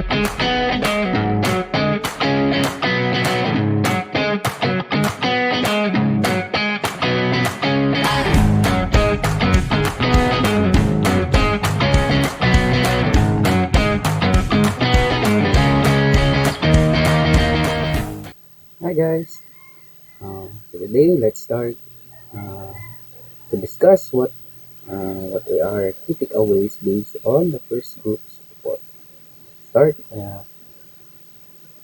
Hi guys. So today let's start uh, to discuss what are key takeaways based on the first group's report. Start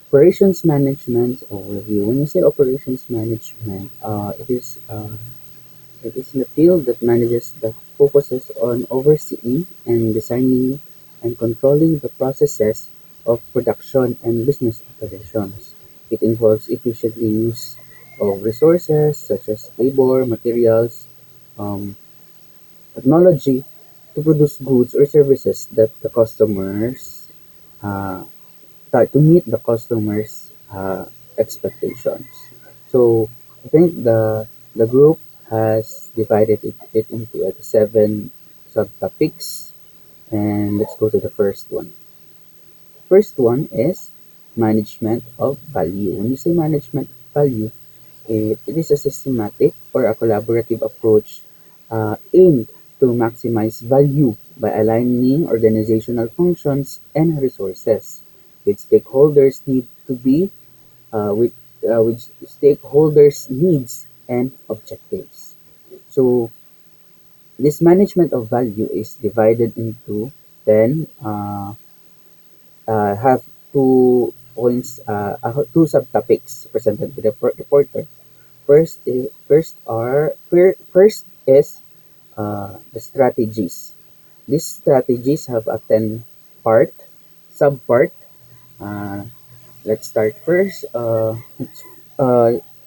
operations management overview. When you say operations management, it is in the field that manages the focuses on overseeing and designing and controlling the processes of production and business operations. It involves efficient use of resources such as labor, materials, um, technology to produce goods or services that the customers uh, to meet the customers' expectations. So I think the group has divided it into like seven subtopics, and let's go to the first one. First one is management of value. When you say management of value, it is a systematic or a collaborative approach aimed to maximize value by aligning organizational functions and resources with stakeholders need to be with stakeholders needs and objectives. So this management of value is divided into 10 have 2 points, two subtopics presented to the reporter. First is the strategies. These strategies have a 10 part subpart. Uh, let's start first. Uh,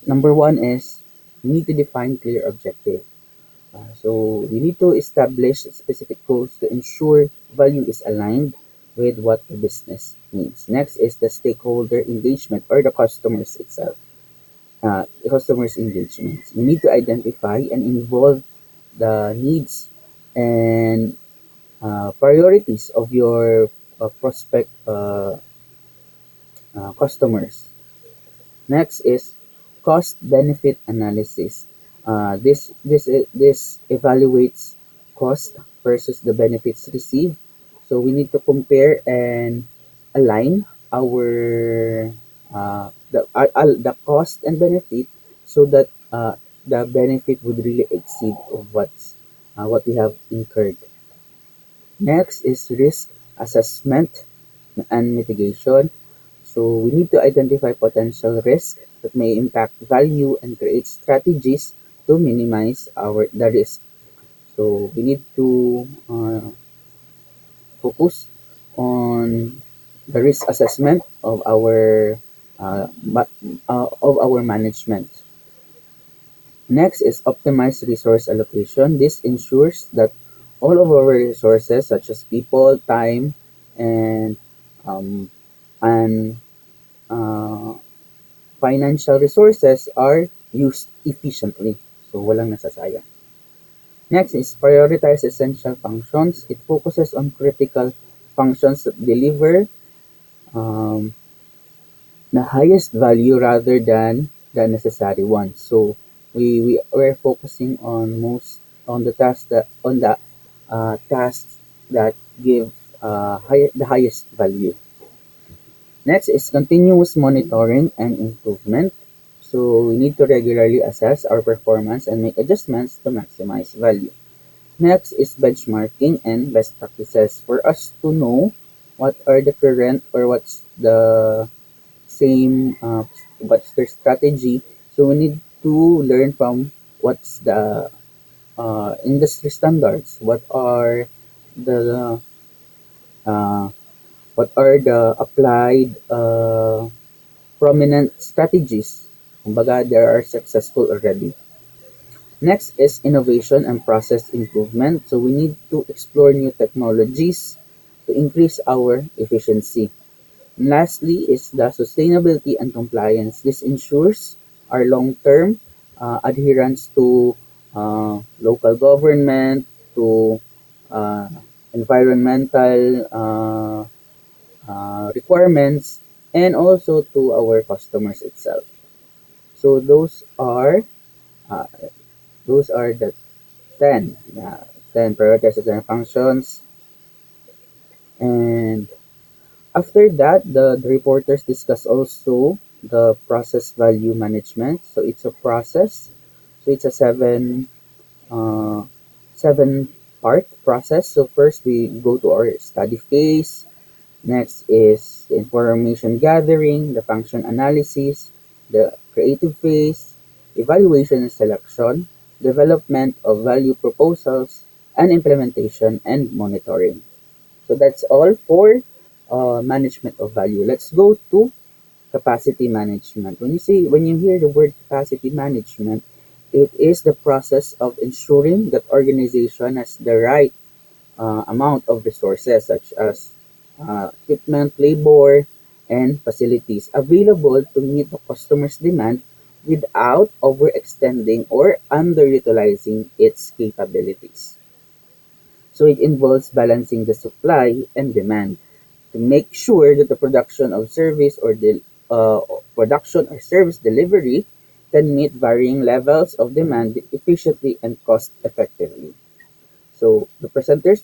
Number one is you need to define clear objective. So you need to establish specific goals to ensure value is aligned with what the business needs. Next is the stakeholder engagement or the customers itself. The customers engagement. You need to identify and involve the needs and priorities of your prospect customers. Next is cost benefit analysis. This evaluates cost versus the benefits received. So we need to compare and align our the cost and benefit so that the benefit would really exceed of what we have incurred. Next is risk assessment and mitigation. So we need to identify potential risk that may impact value and create strategies to minimize the risk. So we need to focus on the risk assessment of our management. Next is optimized resource allocation. This ensures that all of our resources, such as people, time, and um, and uh, financial resources, are used efficiently. So walang nasasayang. Next is prioritize essential functions. It focuses on critical functions that deliver um, the highest value rather than the necessary ones. So we're focusing on most on the tasks that give the highest value. Next is continuous monitoring and improvement. So we need to regularly assess our performance and make adjustments to maximize value. Next is benchmarking and best practices for us to know what are the current or same what's their strategy. So we need to learn from what's the industry standards, the uh, what are the applied prominent strategies. Kumbaga, they are successful already. Next is innovation and process improvement. So we need to explore new technologies to increase our efficiency. And lastly is the sustainability and compliance. This ensures our long-term adherence to local government, to uh, environmental requirements, and also to our customers itself. So uh, those are the 10 prioritized design functions. And after that, the reporters discuss also the process value management. So it's a process. So it's a uh, seven part process. So first we go to our study phase. Next is the information gathering, the function analysis, the creative phase, evaluation and selection, development of value proposals, and implementation and monitoring. So that's all for management of value. Let's go to capacity management. When you hear the word capacity management, it is the process of ensuring that organization has the right amount of resources such as equipment, labor, and facilities available to meet the customer's demand without overextending or underutilizing its capabilities. So it involves balancing the supply and demand to make sure that the production or service delivery can meet varying levels of demand efficiently and cost effectively. So the presenters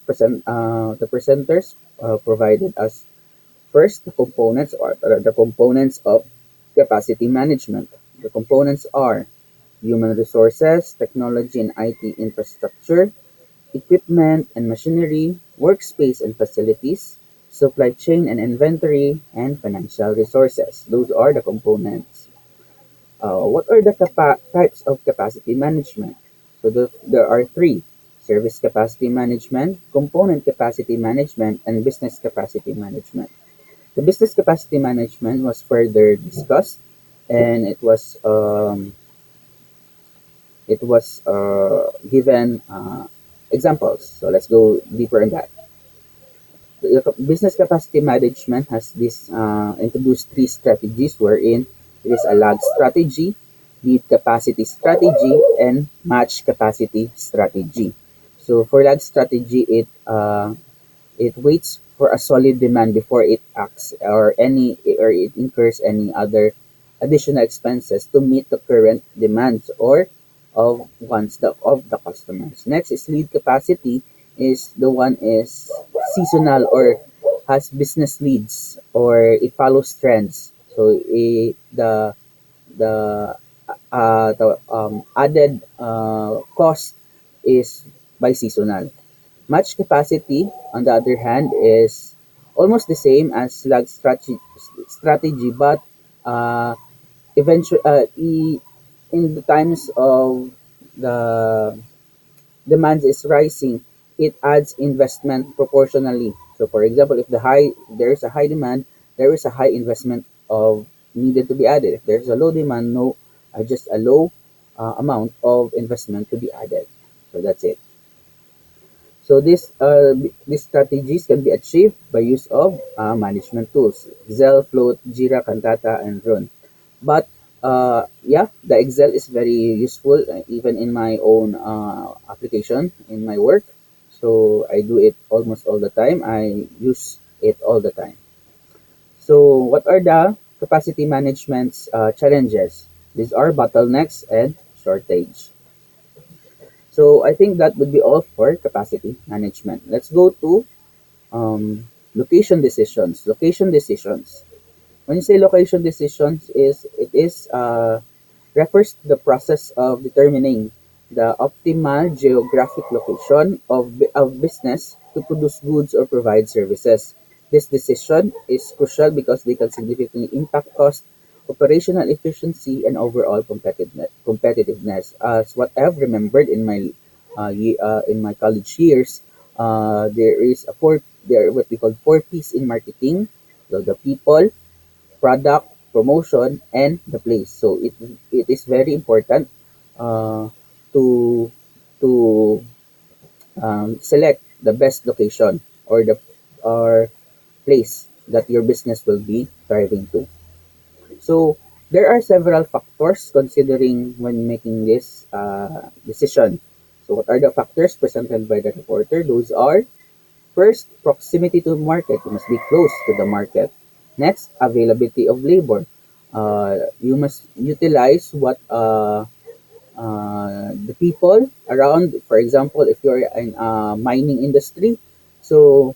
provided us first the components of capacity management. The components are human resources, technology and IT infrastructure, equipment and machinery, workspace and facilities, supply chain and inventory, and financial resources. Those are the components. What are the types of capacity management? So there are three: service capacity management, component capacity management, and business capacity management. The business capacity management was further discussed, and it was given examples. So let's go deeper in that. The business capacity management has this introduced three strategies wherein it is a lag strategy, lead capacity strategy, and match capacity strategy. So for lag strategy, it waits for a solid demand before it acts or it incurs any other additional expenses to meet the current demands or of the customers. Next is lead capacity is the one is seasonal or has business leads or it follows trends. So the the added cost is by seasonal. Match capacity, on the other hand, is almost the same as strategy, but uh, eventually, in the times of the demand is rising, it adds investment proportionally. So, for example, if there is a high demand, there is a high investment of needed to be added. If there's a low demand, no, just a low amount of investment to be added. So that's it. So these strategies can be achieved by use of management tools: Excel, Float, Jira, Cantata, and Run. But yeah, the Excel is very useful even in my own application in my work. So I do it almost all the time. I use it all the time. So what are the capacity management's challenges? These are bottlenecks and shortage. So I think that would be all for capacity management. Let's go to location decisions. Location decisions. When you say location decisions, it is refers to the process of determining the optimal geographic location of business to produce goods or provide services. This decision is crucial because they can significantly impact cost, operational efficiency, and overall competitiveness. As what I've remembered in my college years, there are what we call four P's in marketing. So the people, product, promotion, and the place. So it is very important uh, to to select the best location or place that your business will be thriving to. So there are several factors considering when making this decision. So what are the factors presented by the reporter? Those are First, proximity to market. You must be close to the market. Next, availability of labor. You must utilize what the people around. For example, if you're in mining industry, so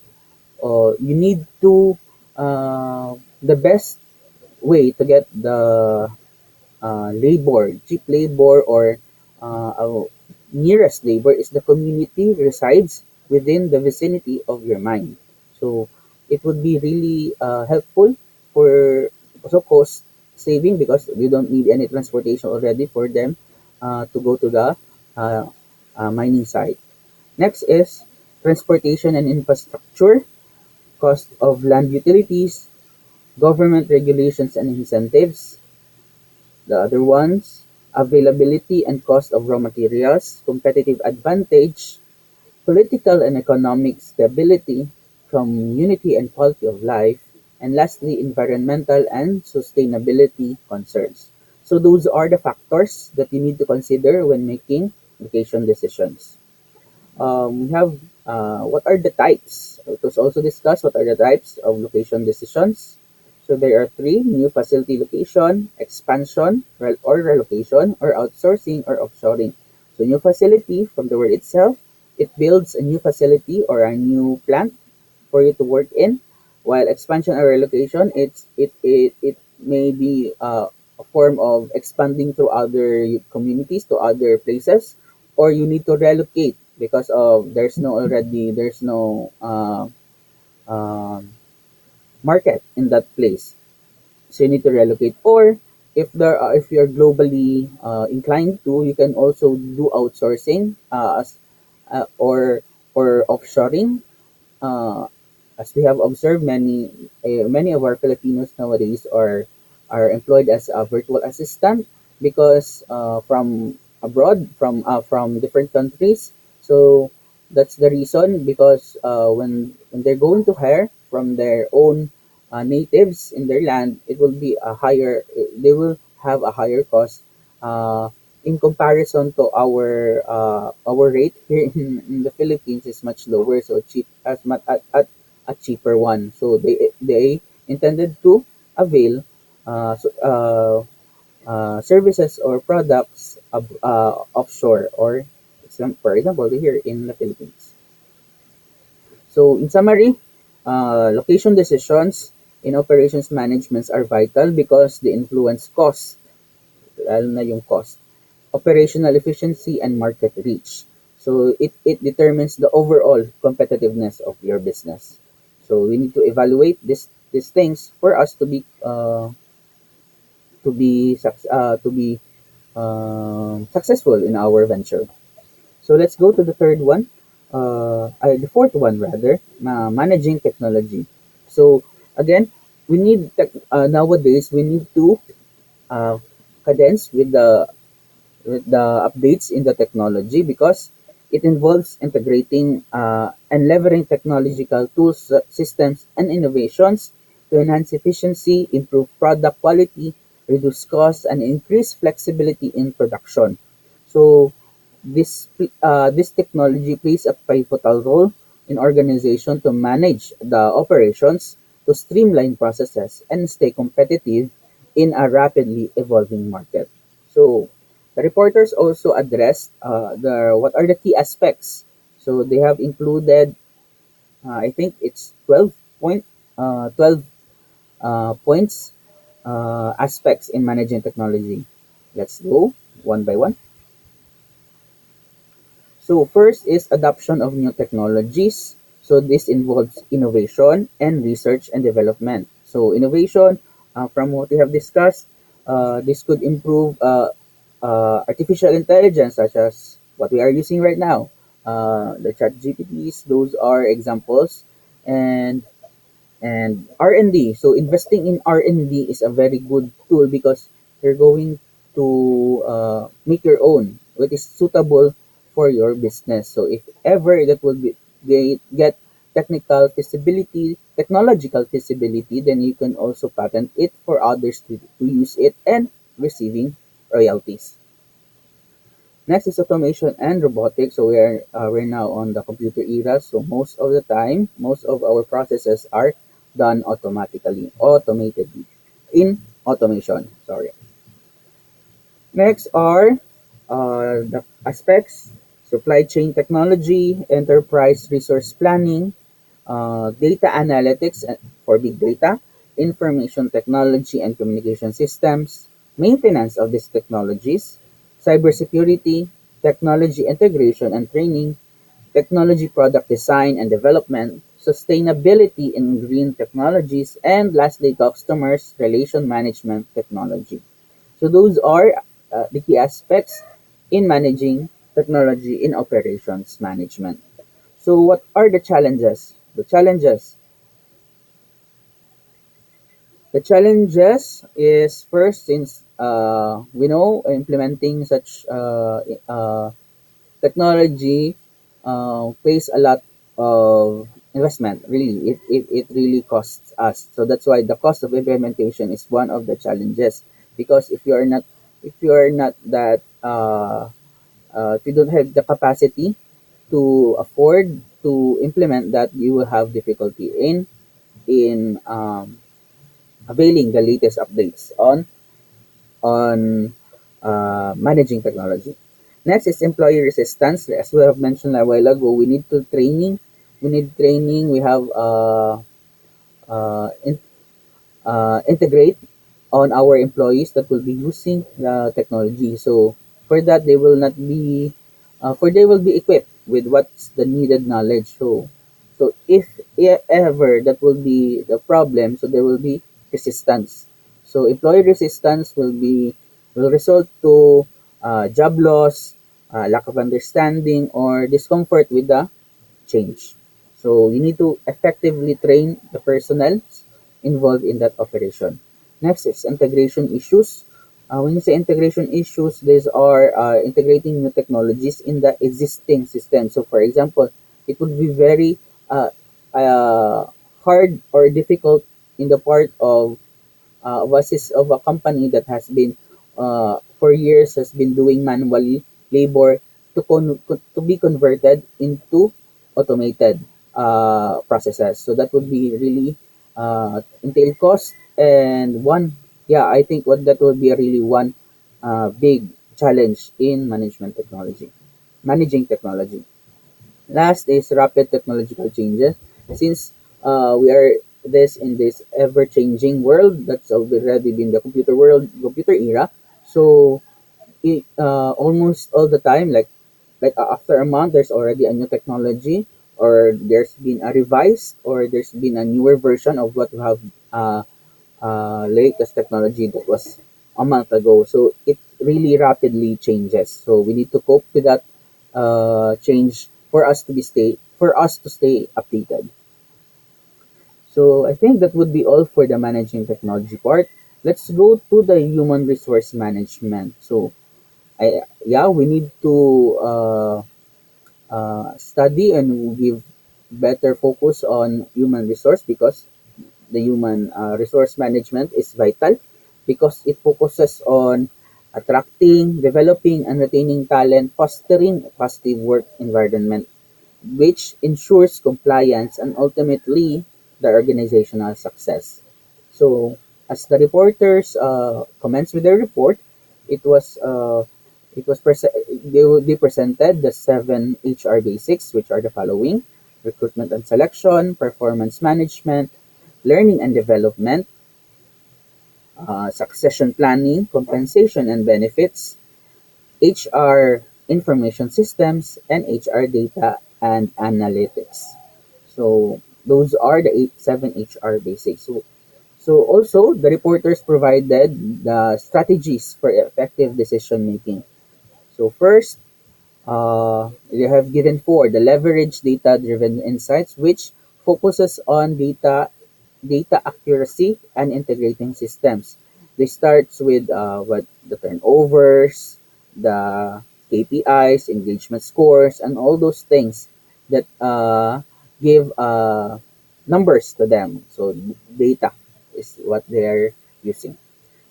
you need to the best way to get the labor, cheap labor, or nearest labor is the community resides within the vicinity of your mine. So it would be really helpful for also cost saving because you don't need any transportation already for them to go to the uh, mining site. Next is transportation and infrastructure, cost of land utilities, government regulations and incentives. The other ones, availability and cost of raw materials, competitive advantage, political and economic stability, community and quality of life, and lastly, environmental and sustainability concerns. So those are the factors that you need to consider when making location decisions. We have what are the types? It was also discussed what are the types of location decisions. So there are three: new facility location, expansion, or relocation, or outsourcing or offshoring. So new facility, from the word itself, it builds a new facility or a new plant for you to work in. While expansion or relocation, it may be a form of expanding to other communities, to other places, or you need to relocate because of there's no market in that place, so you need to relocate. Or if you're globally inclined to, you can also do outsourcing or offshoring. uh, as we have observed, many of our Filipinos nowadays are employed as a virtual assistant because from abroad, from different countries. So that's the reason, because when they're going to hire from their own natives in their land, it will be a higher. They will have a higher cost. In comparison to our rate here in the Philippines is much lower, so cheap as much at a cheaper one. So they intended to avail services or products offshore, or for example here in the Philippines. So in summary, location decisions in operations management are vital because they influence cost, lalo na yung cost, operational efficiency, and market reach. So it determines the overall competitiveness of your business. So we need to evaluate these things for us to be successful in our venture. So let's go to the third one, the fourth one rather, managing technology. So again, nowadays we need to uh, cadence with the updates in the technology because it involves integrating and leveraging technological tools, systems, and innovations to enhance efficiency, improve product quality, reduce costs, and increase flexibility in production. So this technology plays a pivotal role in organization to manage the operations, to streamline processes, and stay competitive in a rapidly evolving market. So the reporters also addressed the what are the key aspects. So they have included, I think it's 12 points, aspects in managing technology. Let's go one by one. So first is adoption of new technologies. So this involves innovation and research and development. So innovation, from what we have discussed, this could improve artificial intelligence, such as what we are using right now. The chat GPTs, those are examples. And R&D. So investing in R&D is a very good tool because you're going to make your own, what is suitable for your business. So if ever that will be they get technological feasibility, then you can also patent it for others to use it and receiving royalties. Next is automation and robotics. So we're now on the computer era. So most of the time, most of our processes are done automatically, automated in automation. Sorry. Next are the aspects: supply chain technology, enterprise resource planning, data analytics for big data, information technology and communication systems, maintenance of these technologies, cybersecurity, technology integration and training, technology product design and development, sustainability in green technologies, and lastly, customers relation management technology. So those are the key aspects in managing technology in operations management. So what are the challenges? The challenges is first, since we know implementing such technology pays a lot of investment. Really, it really costs us. So that's why the cost of implementation is one of the challenges. Because if you are not that if you don't have the capacity to afford to implement that, you will have difficulty in availing the latest updates on managing technology. Next is employee resistance. As we have mentioned a while ago, we need to training. We need training. We have in, integrate on our employees that will be using the technology. So for that, they will not be, for they will be equipped with what's the needed knowledge. So if ever that will be the problem, so there will be resistance. So employee resistance will result to job loss, lack of understanding, or discomfort with the change. So you need to effectively train the personnel involved in that operation. Next is integration issues. When you say integration issues, these are integrating new technologies in the existing system. So, for example, it would be very uh, hard or difficult in the part of a company that has been for years has been doing manual labor to be converted into automated processes. So that would be really entail cost, and one, yeah, I think what that would be a really one big challenge in managing technology. Last is rapid technological changes. Since we are in this ever-changing world that's already been the computer era. So almost all the time, after a month, there's already a new technology, or there's been a revised, or there's been a newer version of what we have latest technology that was a month ago. So it really rapidly changes. So we need to cope with that change for us to stay updated. So I think that would be all for the managing technology part. Let's go to the human resource management. So yeah, we need to study and give better focus on human resource, because the human resource management is vital, because it focuses on attracting, developing, and retaining talent, fostering a positive work environment, which ensures compliance and ultimately the organizational success. So, as the reporters comments with their report, it was they presented the 7 HR basics, which are the following: recruitment and selection, performance management, learning and development, succession planning, compensation and benefits, HR information systems, and HR data and analytics. So those are the 7 HR basics. So also the reporters provided the strategies for effective decision making. So first, they have given the leverage data-driven insights, which focuses on data accuracy and integrating systems. This starts with what the turnovers, the KPIs, engagement scores, and all those things that give numbers to them. So data is what they're using.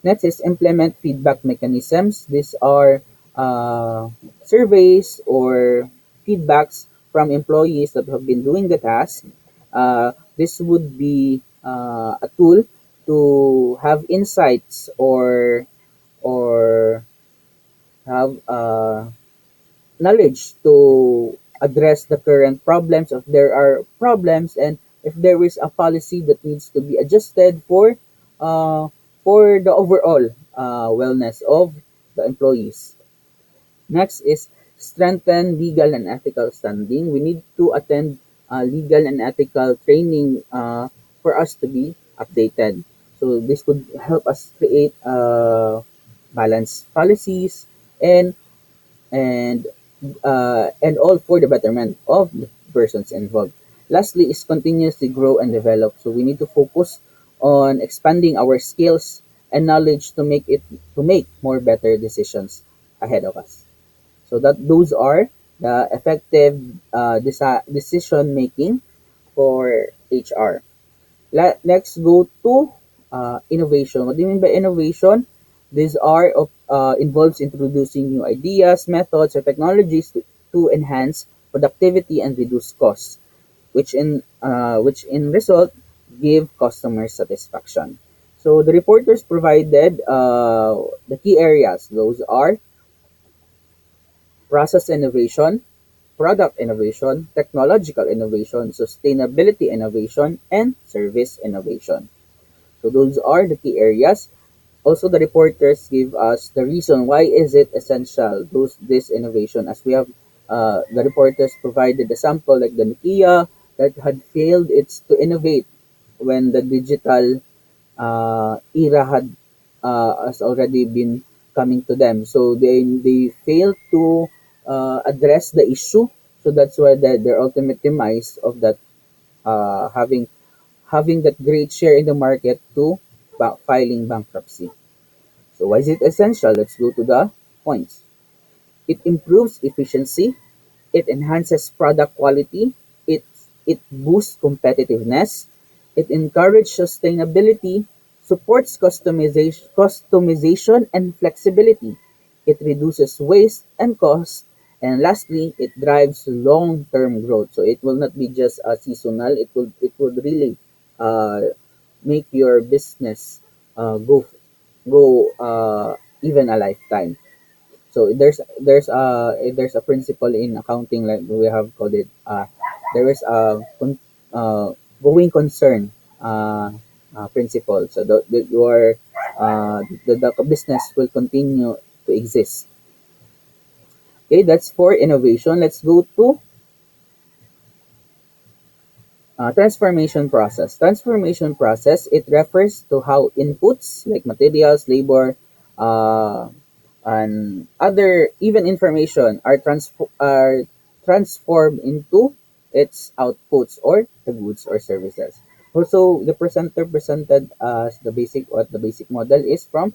Next is implement feedback mechanisms. These are uh, surveys or feedbacks from employees that have been doing the task. This would be a tool to have insights or have knowledge to address the current problems if there are problems, and if there is a policy that needs to be adjusted uh, for the overall wellness of the employees. Next is strengthen legal and ethical standing. We need to attend legal and ethical training for us to be updated. So this would help us create balanced policies and and all for the betterment of the persons involved. Lastly is continuously grow and develop. So we need to focus on expanding our skills and knowledge to make more better decisions ahead of us. So that those are the effective decision making for HR. Next, go to innovation. What do you mean by innovation? These are involves introducing new ideas, methods, or technologies to enhance productivity and reduce costs, which in result give customer satisfaction. So the reporters provided the key areas. Those are process innovation, product innovation, technological innovation, sustainability innovation, and service innovation. So those are the key areas. Also, the reporters give us the reason why is it essential this innovation. As we have, the reporters provided a sample like the Nokia that had failed its to innovate when the digital era has already been coming to them. So they fail to address the issue. So that's why their ultimate demise of that having that great share in the market to filing bankruptcy. So why is it essential? Let's go to the points. It improves efficiency, it enhances product quality, it it boosts competitiveness, it encourages sustainability, supports customization and flexibility, it reduces waste and cost, and lastly, it drives long-term growth. So it will not be just seasonal. It would really make your business go even a lifetime. So there's a principle in accounting like we have called it. There is a going concern principle. So the business will continue to exist. Okay, that's for innovation. Let's go to transformation process. Transformation process, it refers to how inputs like materials, labor, uh, and other even information are transformed into its outputs or the goods or services. Also, the presenter presented as the basic model is from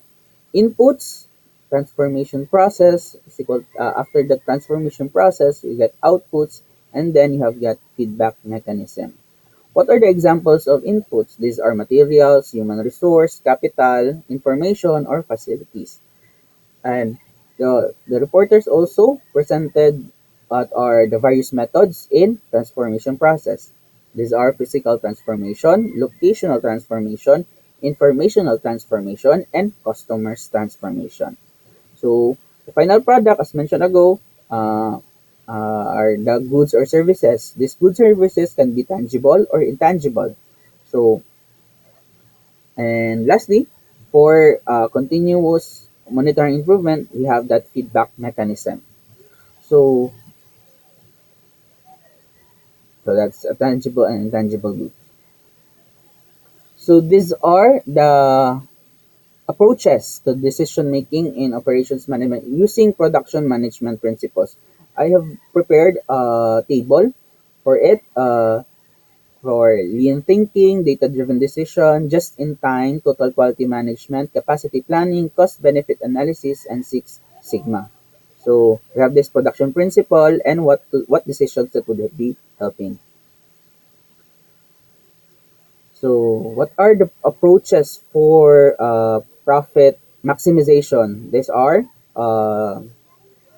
inputs, transformation process is equal, after the transformation process you get outputs, and then you have got feedback mechanism. What are the examples of inputs? These are materials, human resource, capital, information, or facilities. And the reporters also presented what are the various methods in transformation process. These are physical transformation, locational transformation, informational transformation, and customers transformation. So the final product, as mentioned ago, are the goods or services. These goods or services can be tangible or intangible. So, and lastly, for continuous monitoring improvement, we have that feedback mechanism. So, so that's a tangible and intangible good. So these are the approaches to decision making in operations management using production management principles. I have prepared a table for it for lean thinking, data driven decision, just in time, total quality management, capacity planning, cost benefit analysis, and Six Sigma. So we have this production principle and what decisions that would be helping. So what are the approaches for profit maximization? These are uh,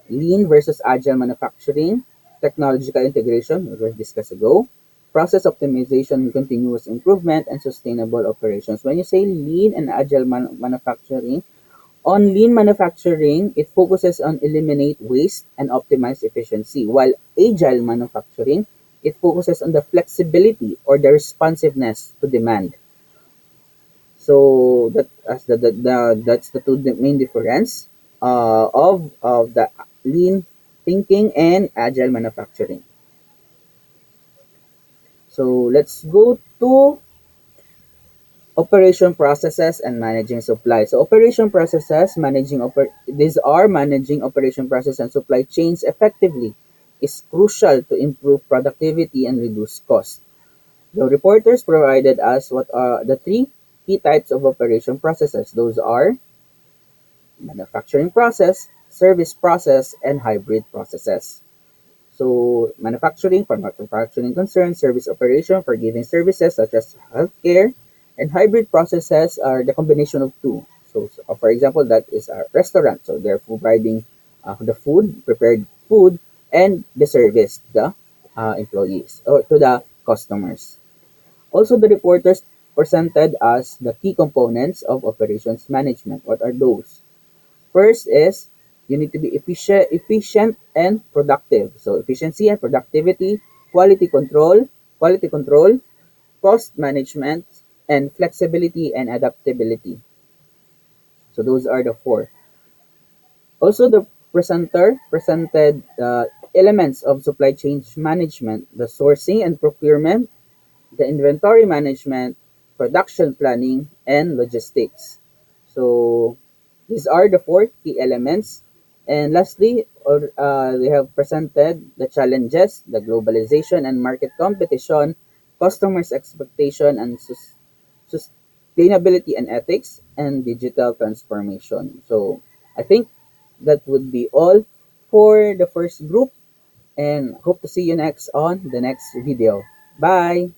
lean versus agile manufacturing, technological integration, we discussed ago, process optimization, continuous improvement, and sustainable operations. When you say lean and agile manufacturing, on lean manufacturing, it focuses on eliminate waste and optimize efficiency, while agile manufacturing, it focuses on the flexibility or the responsiveness to demand. So that's the two main difference of the lean thinking and agile manufacturing. So let's go to operation processes and managing supply. So operation processes, these are managing operation process and supply chains effectively is crucial to improve productivity and reduce cost. The reporters provided us what are the three key types of operation processes. Those are manufacturing process, service process, and hybrid processes. So manufacturing for manufacturing concerns, service operation for giving services such as healthcare, and hybrid processes are the combination of two. So for example, that is a restaurant. So they're providing the food, prepared food, and the service to the employees or to the customers. Also, the reporters presented as the key components of operations management. What are those? First is you need to be efficient and productive. So efficiency and productivity, quality control, cost management, and flexibility and adaptability. So those are the four. Also, the presenter presented the elements of supply chain management, the sourcing and procurement, the inventory management, production planning, and logistics. So these are the four key elements. And lastly, we have presented the challenges, the globalization and market competition, customers' expectation and sustainability and ethics, and digital transformation. So I think that would be all for the first group and hope to see you next on the next video. Bye!